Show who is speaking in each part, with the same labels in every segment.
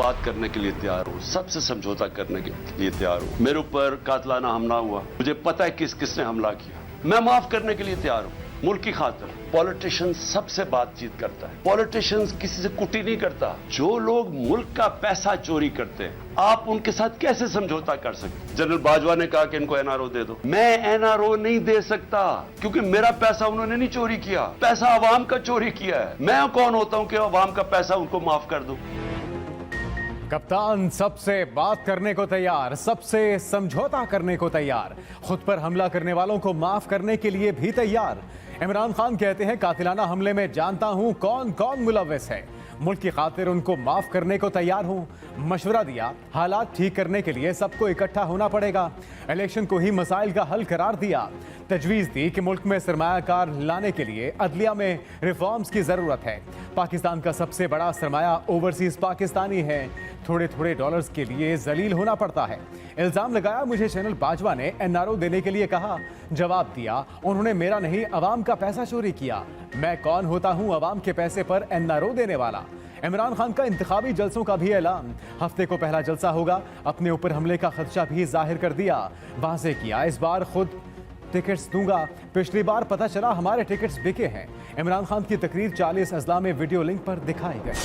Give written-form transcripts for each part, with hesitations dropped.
Speaker 1: बात करने के लिए तैयार हूँ, सबसे समझौता करने के लिए तैयार हूँ। मेरे ऊपर कातलाना हमला हुआ, मुझे पता है किस किसने हमला किया, मैं माफ करने के लिए तैयार हूँ। मुल्क की खातिर पॉलिटिशियन सबसे बातचीत करता है, पॉलिटिशियन किसी से कुटी नहीं करता। जो लोग मुल्क का पैसा चोरी करते हैं, आप उनके साथ कैसे समझौता कर सकते? जनरल बाजवा ने कहा कि इनको एनआरओ दे दो, मैं एनआरओ नहीं दे सकता क्योंकि मेरा पैसा उन्होंने नहीं चोरी किया, पैसा अवाम का चोरी किया है। मैं कौन होता हूं कि अवाम का पैसा उनको माफ कर दूं?
Speaker 2: कप्तान सबसे बात करने को तैयार, सबसे समझौता करने को तैयार, खुद पर हमला करने वालों को माफ करने के लिए भी तैयार। इमरान खान कहते हैं कातिलाना हमले में जानता हूं कौन कौन मुलव्विस है, मुल्क की खातिर उनको माफ करने को तैयार हूं। मशवरा दिया हालात ठीक करने के लिए सबको इकट्ठा होना पड़ेगा, इलेक्शन को ही मसाइल का हल करार दिया। तजवीज़ दी कि मुल्क में सरमायाकार लाने के लिए अदलिया में रिफॉर्म्स की ज़रूरत है। पाकिस्तान का सबसे बड़ा सरमाया ओवरसीज़ पाकिस्तानी है, थोड़े थोड़े डॉलर्स के लिए जलील होना पड़ता है। इल्ज़ाम लगाया मुझे जनरल बाजवा ने एनआरओ देने के लिए कहा, जवाब दिया उन्होंने मेरा नहीं अवाम का पैसा चोरी किया। मैं कौन होता हूँ अवाम के पैसे पर एनआरओ देने वाला? इमरान खान का इंतखाबी जलसों का भी ऐलान, हफ्ते को पहला जलसा होगा, अपने ऊपर हमले का खदशा भी जाहिर कर दिया। वाज़े किया इस बार खुद टिकट्स दूंगा, पिछली बार पता चला हमारे टिकट्स बिके हैं। इमरान खान की तकरीर 40 अजला में वीडियो लिंक पर दिखाई गई।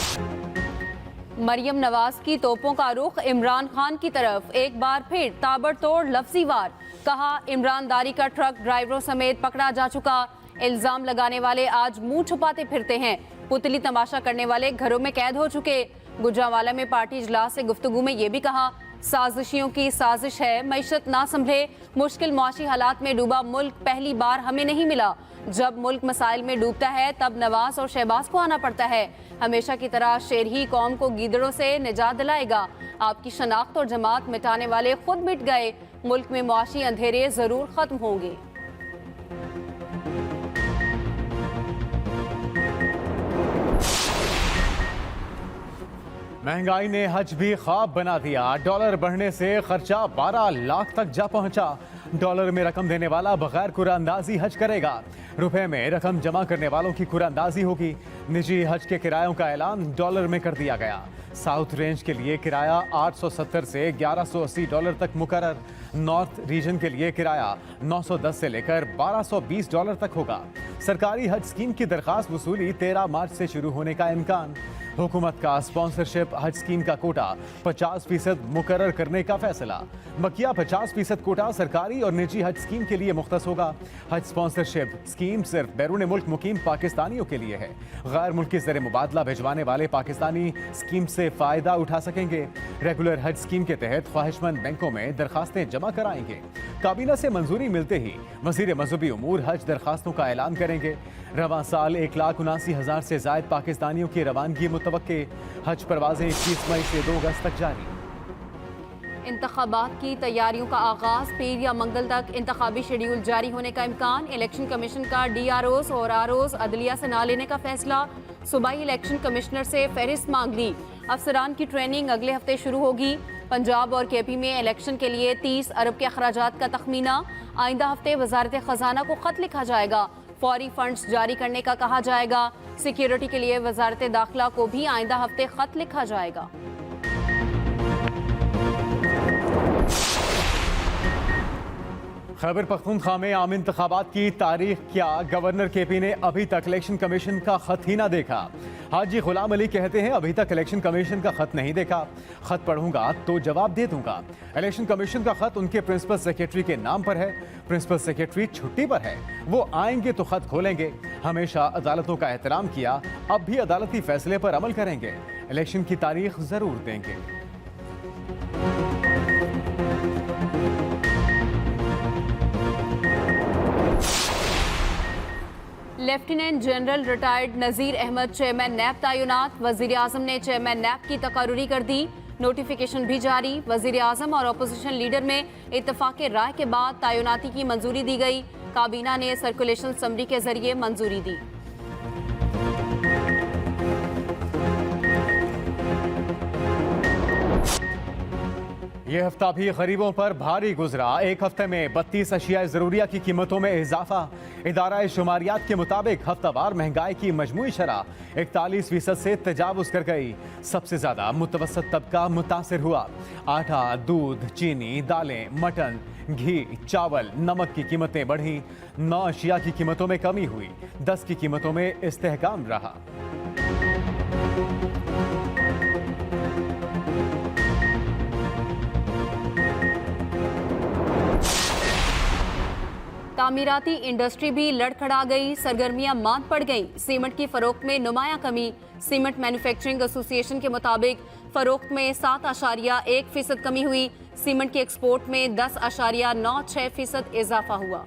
Speaker 3: मरियम नवाज की तोपों का रुख इमरान खान की तरफ, एक बार फिर ताबड़तोड़ लफ्जी वार। कहा ईमानदारी का ट्रक ड्राइवरों समेत पकड़ा जा चुका, इल्जाम लगाने वाले आज मुंह छुपाते फिरते हैं, पुतली तमाशा करने वाले घरों में कैद हो चुके। गुजरांवाला में पार्टी इजलास से गुफ्तगू में ये भी कहा, साजिशियों की साजिश है, मैशत ना संभले, मुश्किल मुआशी हालात में डूबा मुल्क पहली बार हमें नहीं मिला। जब मुल्क मसाइल में डूबता है तब नवाज और शहबाज को आना पड़ता है। हमेशा की तरह शेर ही कौम को गीदड़ों से निजात दिलाएगा। आपकी शनाख्त और जमात मिटाने वाले खुद मिट गए, मुल्क में मुआशी अंधेरे जरूर खत्म होंगे।
Speaker 2: महंगाई ने हज भी ख्वाब बना दिया, डॉलर बढ़ने से खर्चा 12 लाख तक जा पहुंचा। डॉलर में रकम देने वाला बगैर कुरानंदाजी हज करेगा, रुपए में रकम जमा करने वालों की कुरानंदाजी होगी। निजी हज के किरायों का ऐलान डॉलर में कर दिया गया। साउथ रेंज के लिए किराया 870 से 1180 डॉलर तक मुकर्रर। नॉर्थ रीजन के लिए किराया 910 से लेकर 1220 डॉलर तक होगा। सरकारी हज स्कीम की दरखास्त वसूली 13 मार्च से शुरू होने का इम्कान। हुकूमत का स्पॉन्सरशिप हज स्कीम का कोटा 50% मुकर्रर करने का फैसला। बकिया 50% कोटा सरकारी और निजी हज स्कीम के लिए मुख्तस होगा। हज स्पॉन्सरशिप स्कीम सिर्फ बैरून मुल्क मुकीम पाकिस्तानियों के लिए है। गैर मुल्की ज़र मुबादला भिजवाने वाले पाकिस्तानी स्कीम से फ़ायदा उठा सकेंगे। रेगुलर हज स्कीम के तहत ख्वाहिशमंद बैंकों में दरखास्तें जमा कराएंगे। काबीना से मंजूरी मिलते ही वज़ीर मज़हबी उमूर हज दरखास्तों का ऐलान करेंगे। रवां साल 1,79,000 से ज़ायद पाकिस्तानियों की रवानगी मुतवक्के। हज परवाज़ें 21 मई से 2 अगस्त तक जारी।
Speaker 3: इंतखाबात की तैयारियों का आगाज, पीर या मंगल तक इंतखाबी शेड्यूल जारी होने का इम्कान। इलेक्शन कमीशन का DROs और ROs अदलिया से ना लेने का फैसला। सूबाई इलेक्शन कमिश्नर से फहरिस्त मांग ली। अफसरान की ट्रेनिंग अगले हफ्ते शुरू होगी। पंजाब और KP में इलेक्शन के लिए 30 अरब के अखराजात का तखमीना। आइंदा हफ्ते वजारत खजाना को खत लिखा जाएगा, फौरी फंड्स जारी करने का कहा जाएगा। सिक्योरिटी के लिए वजारत दाखिला को भी आइंदा हफ्ते खत लिखा जाएगा।
Speaker 2: खैबर पख्तूनख्वा में आम इंतखाबात की तारीख क्या, गवर्नर KP ने अभी तक इलेक्शन कमीशन का खत ही ना देखा। हाजी गुलाम अली कहते हैं अभी तक इलेक्शन कमीशन का खत नहीं देखा, खत पढ़ूंगा तो जवाब दे दूंगा। इलेक्शन कमीशन का खत उनके प्रिंसिपल सेक्रेटरी के नाम पर है, प्रिंसिपल सेक्रेटरी छुट्टी पर है, वो आएंगे तो खत खोलेंगे। हमेशा अदालतों का एहतराम किया, अब भी अदालती फैसले पर अमल करेंगे, इलेक्शन की तारीख जरूर देंगे।
Speaker 3: लेफ्टिनेंट जनरल रिटायर्ड नज़ीर अहमद चेयरमैन नैब तैनात। वज़ीर आज़म ने चेयरमैन नैब की तकर्री कर दी, नोटिफिकेशन भी जारी। वज़ीर आज़म और अपोजिशन लीडर में इत्तफाक राय के बाद तैनाती की मंजूरी दी गई। काबीना ने सर्कुलेशन समरी के जरिए मंजूरी दी।
Speaker 2: ये हफ्ता भी गरीबों पर भारी गुजरा। एक हफ्ते में 32 अशिया ज़रूरिया की कीमतों में इजाफा। इदारा शुमारियात के मुताबिक हफ्तावार महंगाई की मजमूई शरह 41% से तजावुज़ कर गई। सबसे ज़्यादा मुतवसत तबका मुतासिर हुआ। आटा, दूध, चीनी, दालें, मटन, घी, चावल, नमक की कीमतें बढ़ी। 9 अशिया की कीमतों में कमी हुई। 10 की कीमतों में इस्तेहकाम रहा।
Speaker 3: तामीराती इंडस्ट्री भी लड़खड़ा गई, सरगर्मियां मांद पड़ गई। सीमेंट की फरोख्त में नुमाया कमी। सीमेंट मैन्युफैक्चरिंग एसोसिएशन के मुताबिक फरोख्त में 7.1% कमी हुई। सीमेंट की एक्सपोर्ट में 10.96% इजाफा हुआ।